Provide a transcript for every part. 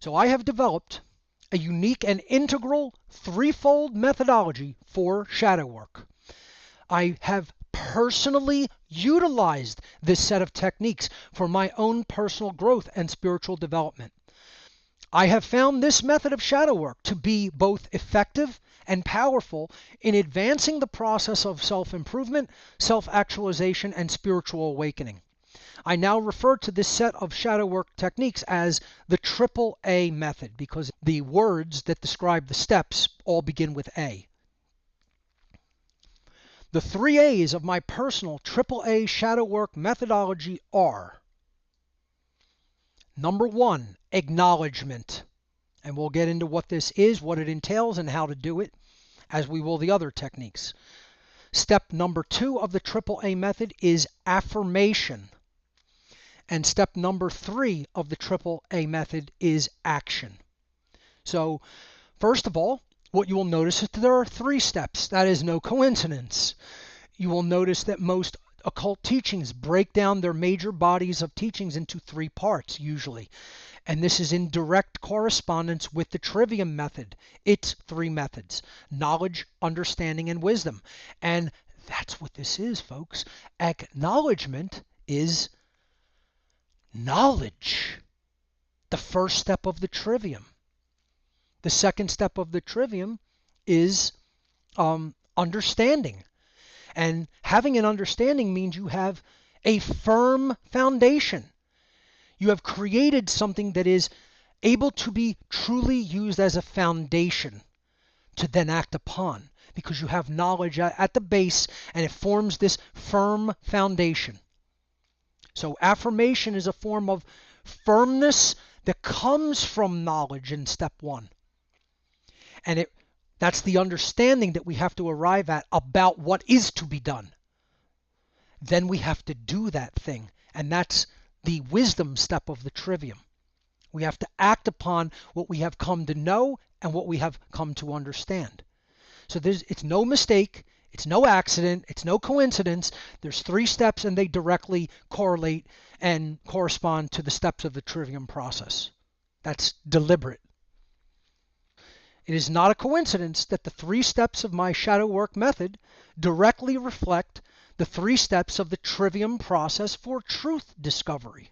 So I have developed a unique and integral threefold methodology for shadow work. I have personally utilized this set of techniques for my own personal growth and spiritual development. I have found this method of shadow work to be both effective and powerful in advancing the process of self-improvement, self-actualization, and spiritual awakening. I now refer to this set of shadow work techniques as the AAA method because the words that describe the steps all begin with A. The 3 A's of my personal AAA shadow work methodology are: number 1, acknowledgement. And we'll get into what this is, what it entails, and how to do it, as we will the other techniques. Step number 2 of the AAA method is affirmation. And step number 3 of the AAA method is action. So, first of all, what you will notice is that there are 3 steps. That is no coincidence. You will notice that most occult teachings break down their major bodies of teachings into 3 parts, usually. And this is in direct correspondence with the TRIVIUM method. It's 3 methods: knowledge, understanding, and wisdom. And that's what this is, folks. Acknowledgement is knowledge. The first step of the TRIVIUM. The second step of the TRIVIUM is understanding. And having an understanding means you have a firm foundation. You have created something that is able to be truly used as a foundation to then act upon, because you have knowledge at the base and it forms this firm foundation. So affirmation is a form of firmness that comes from knowledge in step 1. And that's the understanding that we have to arrive at about what is to be done. Then we have to do that thing, and that's the wisdom step of the TRIVIUM. We have to act upon what we have come to know and what we have come to understand. So it's no mistake, it's no accident, it's no coincidence. There's 3 steps and they directly correlate and correspond to the steps of the TRIVIUM process. That's deliberate. It is not a coincidence that the 3 steps of my shadow work method directly reflect the 3 steps of the TRIVIUM process for truth discovery.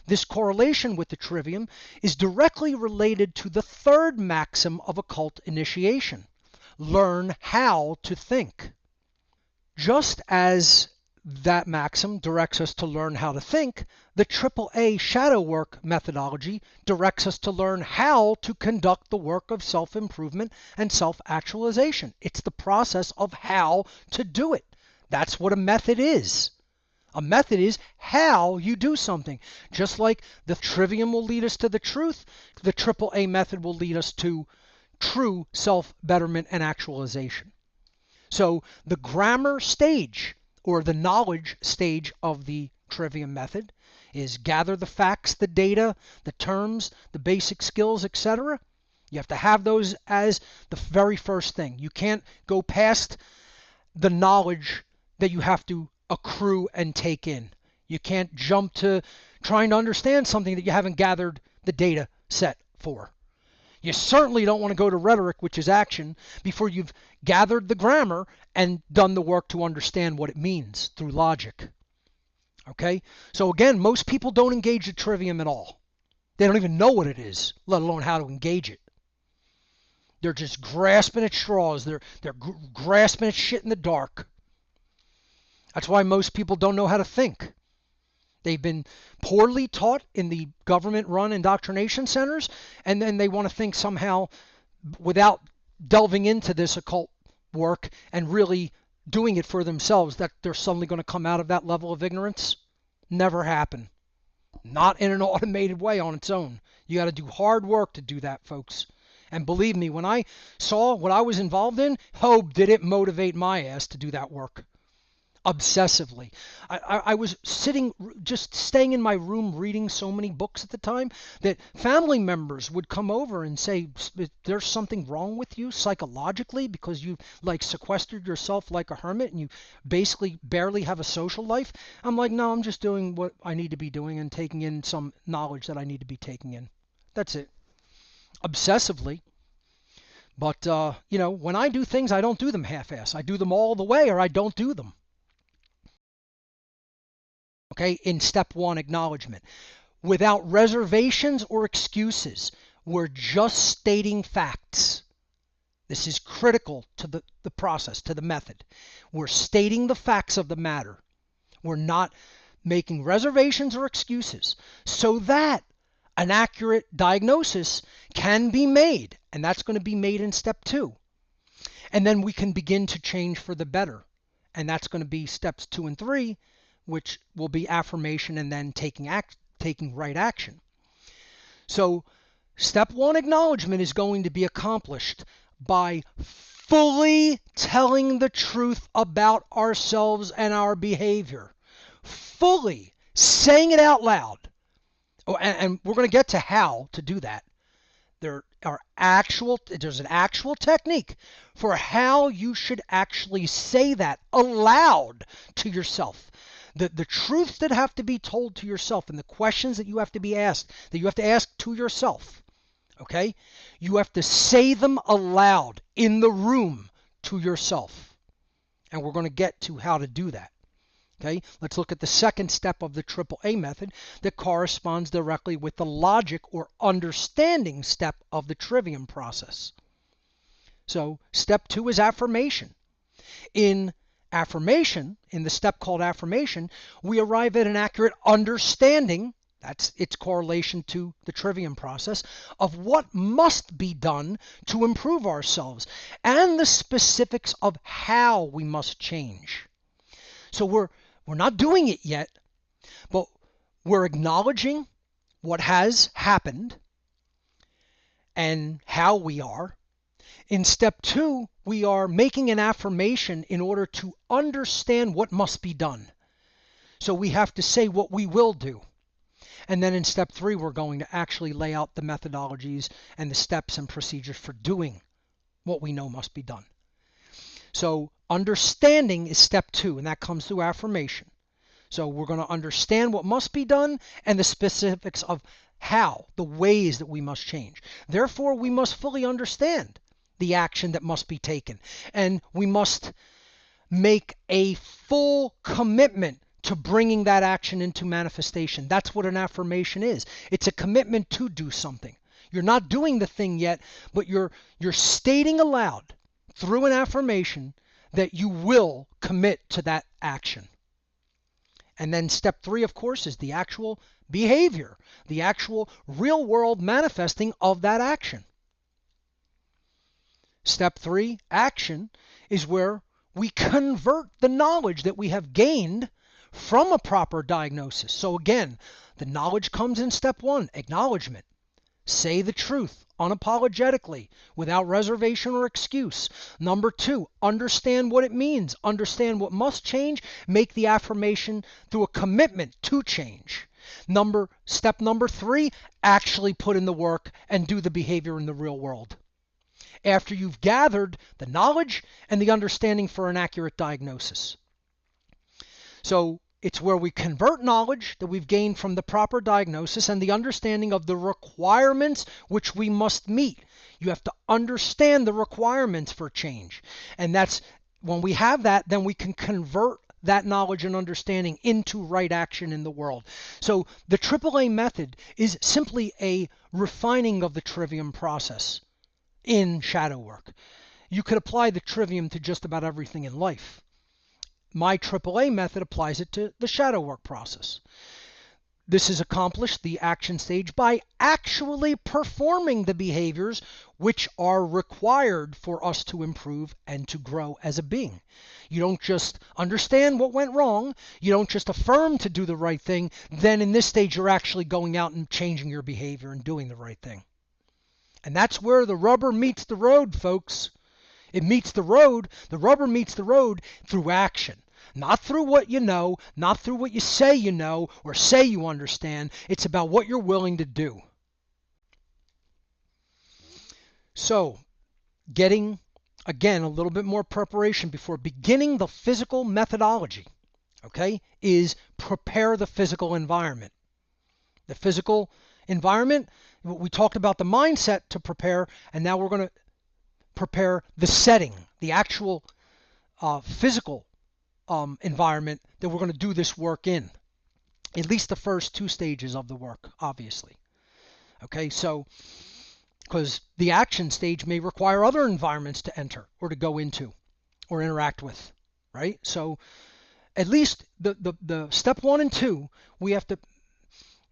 This correlation with the TRIVIUM is directly related to the 3rd maxim of occult initiation: learn how to think. Just as that maxim directs us to learn how to think, the AAA shadow work methodology directs us to learn how to conduct the work of self-improvement and self-actualization. It's the process of how to do it. That's what a method is. A method is how you do something. Just like the TRIVIUM will lead us to the truth, the AAA method will lead us to true self-betterment and actualization. So the grammar stage, or the knowledge stage of the TRIVIUM method, is gather the facts, the data, the terms, the basic skills, etc. You have to have those as the very first thing. You can't go past the knowledge that you have to accrue and take in. You can't jump to trying to understand something that you haven't gathered the data set for. You certainly don't want to go to rhetoric, which is action, before you've gathered the grammar and done the work to understand what it means through logic. Okay? So again, most people don't engage the TRIVIUM at all. They don't even know what it is, let alone how to engage it. They're just grasping at straws. They're grasping at shit in the dark. That's why most people don't know how to think. They've been poorly taught in the government-run indoctrination centers, and then they want to think somehow, without delving into this occult work and really doing it for themselves, that they're suddenly going to come out of that level of ignorance. Never happen. Not in an automated way on its own. You got to do hard work to do that, folks. And believe me, when I saw what I was involved in, did it motivate my ass to do that work. Obsessively. I was just staying in my room reading so many books at the time that family members would come over and say, there's something wrong with you psychologically because you sequestered yourself like a hermit and you basically barely have a social life. I'm like, no, I'm just doing what I need to be doing and taking in some knowledge that I need to be taking in. That's it. obsessively. But, when I do things, I don't do them half-ass. I do them all the way or I don't do them. Okay, in step 1, acknowledgement. Without reservations or excuses, we're just stating facts. This is critical to the process, to the method. We're stating the facts of the matter. We're not making reservations or excuses so that an accurate diagnosis can be made. And that's going to be made in step 2. And then we can begin to change for the better. And that's going to be steps 2 and 3, which will be affirmation and then taking right action. So step 1, acknowledgement, is going to be accomplished by fully telling the truth about ourselves and our behavior. Fully saying it out loud. Oh, and we're going to get to how to do that. There's an actual technique for how you should actually say that aloud to yourself. The truths that have to be told to yourself and the questions that you have to be asked, that you have to ask to yourself. Okay? You have to say them aloud in the room to yourself. And we're going to get to how to do that. Okay? Let's look at the second step of the AAA method that corresponds directly with the logic or understanding step of the TRIVIUM process. So step 2 is affirmation. In affirmation, in the step called affirmation, we arrive at an accurate understanding, that's its correlation to the TRIVIUM process, of what must be done to improve ourselves and the specifics of how we must change. So we're not doing it yet, but we're acknowledging what has happened and how we are. In step 2, we are making an affirmation in order to understand what must be done. So we have to say what we will do. And then in step 3, we're going to actually lay out the methodologies and the steps and procedures for doing what we know must be done. So understanding is step 2, and that comes through affirmation. So we're going to understand what must be done and the specifics of how, the ways that we must change. Therefore, we must fully understand the action that must be taken. And we must make a full commitment to bringing that action into manifestation. That's what an affirmation is. It's a commitment to do something. You're not doing the thing yet, but you're stating aloud through an affirmation that you will commit to that action. And then step 3, of course, is the actual behavior, the actual real world manifesting of that action. Step 3, action, is where we convert the knowledge that we have gained from a proper diagnosis. So again, the knowledge comes in step 1, acknowledgement. Say the truth unapologetically, without reservation or excuse. Number 2, understand what it means. Understand what must change. Make the affirmation through a commitment to change. Step number 3, actually put in the work and do the behavior in the real world. After you've gathered the knowledge and the understanding for an accurate diagnosis. So it's where we convert knowledge that we've gained from the proper diagnosis and the understanding of the requirements which we must meet. You have to understand the requirements for change. And that's when we have that, then we can convert that knowledge and understanding into right action in the world. So the AAA method is simply a refining of the TRIVIUM process in shadow work. You could apply the TRIVIUM to just about everything in life. My AAA method applies it to the shadow work process. This is accomplished, the action stage, by actually performing the behaviors which are required for us to improve and to grow as a being. You don't just understand what went wrong. You don't just affirm to do the right thing. Then in this stage, you're actually going out and changing your behavior and doing the right thing. And that's where the rubber meets the road, folks. It meets the road. The rubber meets the road through action. Not through what you know, not through what you say you know or say you understand. It's about what you're willing to do. So, getting, again, a little bit more preparation before beginning the physical methodology, okay, is prepare the physical environment. The physical environment. We talked about the mindset to prepare, and now we're going to prepare the setting, the actual physical environment that we're going to do this work in. At least the first two stages of the work, obviously. Okay, so because the action stage may require other environments to enter or to go into or interact with, right? So at least the step 1 and 2, we have to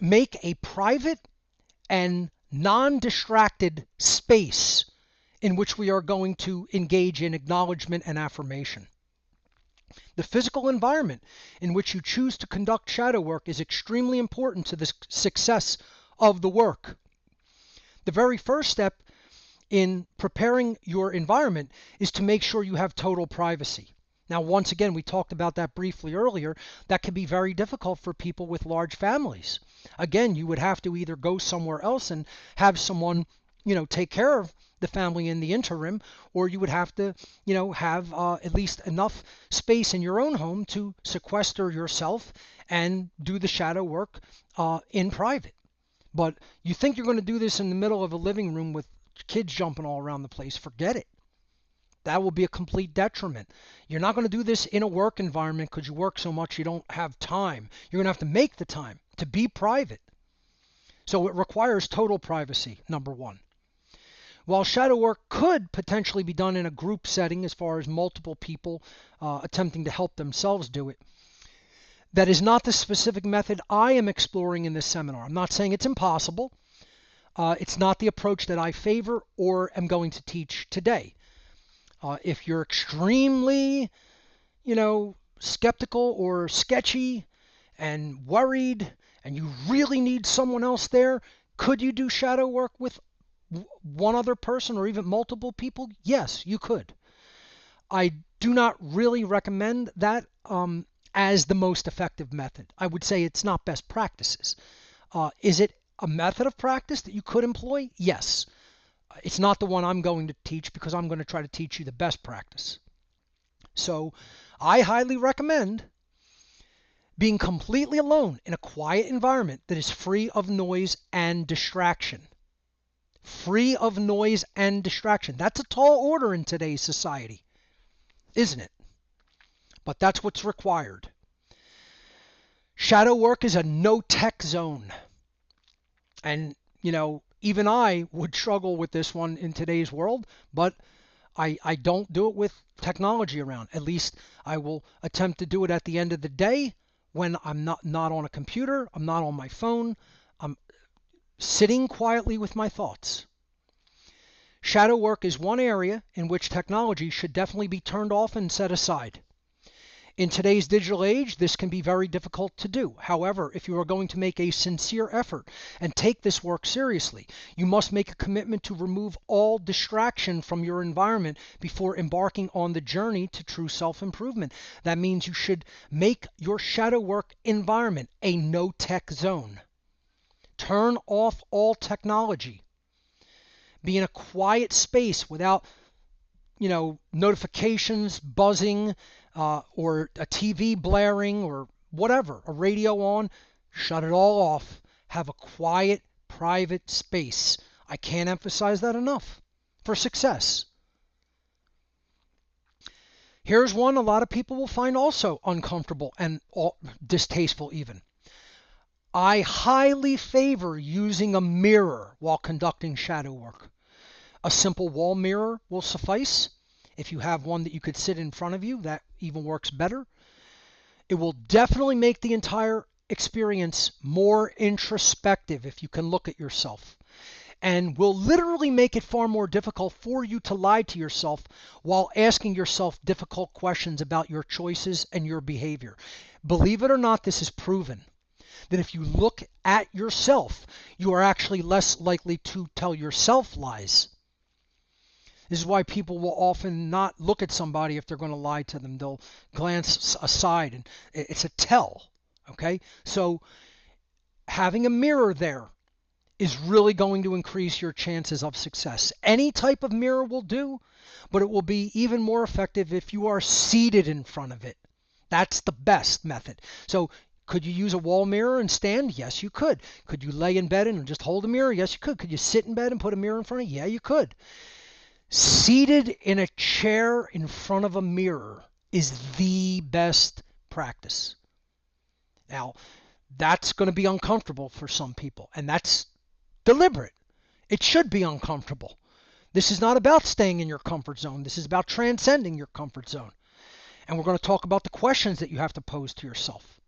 make a private and non-distracted space in which we are going to engage in acknowledgement and affirmation. The physical environment in which you choose to conduct shadow work is extremely important to the success of the work. The very first step in preparing your environment is to make sure you have total privacy. Now, once again, we talked about that briefly earlier. That can be very difficult for people with large families. Again, you would have to either go somewhere else and have someone, take care of the family in the interim, or you would have to, have at least enough space in your own home to sequester yourself and do the shadow work in private. But you think you're going to do this in the middle of a living room with kids jumping all around the place, forget it. That will be a complete detriment. You're not going to do this in a work environment because you work so much you don't have time. You're going to have to make the time to be private. So it requires total privacy, number 1. While shadow work could potentially be done in a group setting as far as multiple people attempting to help themselves do it, that is not the specific method I am exploring in this seminar. I'm not saying it's impossible. It's not the approach that I favor or am going to teach today. If you're extremely, skeptical or sketchy and worried and you really need someone else there, could you do shadow work with one other person or even multiple people? Yes, you could. I do not really recommend that as the most effective method. I would say it's not best practices. Is it a method of practice that you could employ? Yes. It's not the one I'm going to teach because I'm going to try to teach you the best practice. So I highly recommend being completely alone in a quiet environment that is free of noise and distraction. Free of noise and distraction. That's a tall order in today's society, isn't it? But that's what's required. Shadow work is a no-tech zone. And, even I would struggle with this one in today's world, but I don't do it with technology around. At least I will attempt to do it at the end of the day when I'm not on a computer, I'm not on my phone, I'm sitting quietly with my thoughts. Shadow work is one area in which technology should definitely be turned off and set aside. In today's digital age, this can be very difficult to do. However, if you are going to make a sincere effort and take this work seriously, you must make a commitment to remove all distraction from your environment before embarking on the journey to true self-improvement. That means you should make your shadow work environment a no-tech zone. Turn off all technology. Be in a quiet space without, notifications buzzing, or a TV blaring or whatever, a radio on. Shut it all off. Have a quiet, private space. I can't emphasize that enough for success. Here's one a lot of people will find also uncomfortable and distasteful even. I highly favor using a mirror while conducting shadow work. A simple wall mirror will suffice. If you have one that you could sit in front of you, that even works better. It will definitely make the entire experience more introspective if you can look at yourself, and will literally make it far more difficult for you to lie to yourself while asking yourself difficult questions about your choices and your behavior. Believe it or not, this is proven that if you look at yourself, you are actually less likely to tell yourself lies. This is why people will often not look at somebody if they're going to lie to them. They'll glance aside, and it's a tell, okay? So having a mirror there is really going to increase your chances of success. Any type of mirror will do, but it will be even more effective if you are seated in front of it. That's the best method. So Could you use a wall mirror and stand? Yes, you could. Could you lay in bed and just hold a mirror? Yes, you could. Could you sit in bed and put a mirror in front of you? Yeah, you could. Seated in a chair in front of a mirror is the best practice. Now, that's going to be uncomfortable for some people, and that's deliberate. It should be uncomfortable. This is not about staying in your comfort zone. This is about transcending your comfort zone. And we're going to talk about the questions that you have to pose to yourself.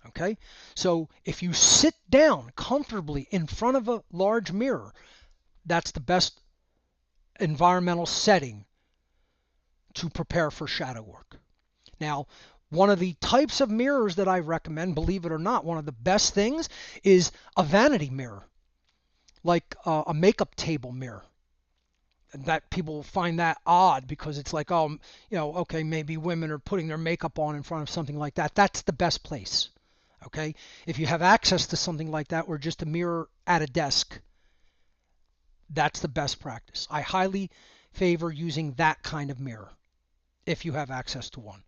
Okay? So if you sit down comfortably in front of a large mirror, that's the best environmental setting to prepare for shadow work. Now, one of the types of mirrors that I recommend, believe it or not, one of the best things is a vanity mirror, like a makeup table mirror. And that people find that odd because it's like, oh, okay, maybe women are putting their makeup on in front of something like that. That's the best place. Okay? If you have access to something like that or just a mirror at a desk, that's the best practice. I highly favor using that kind of mirror if you have access to one.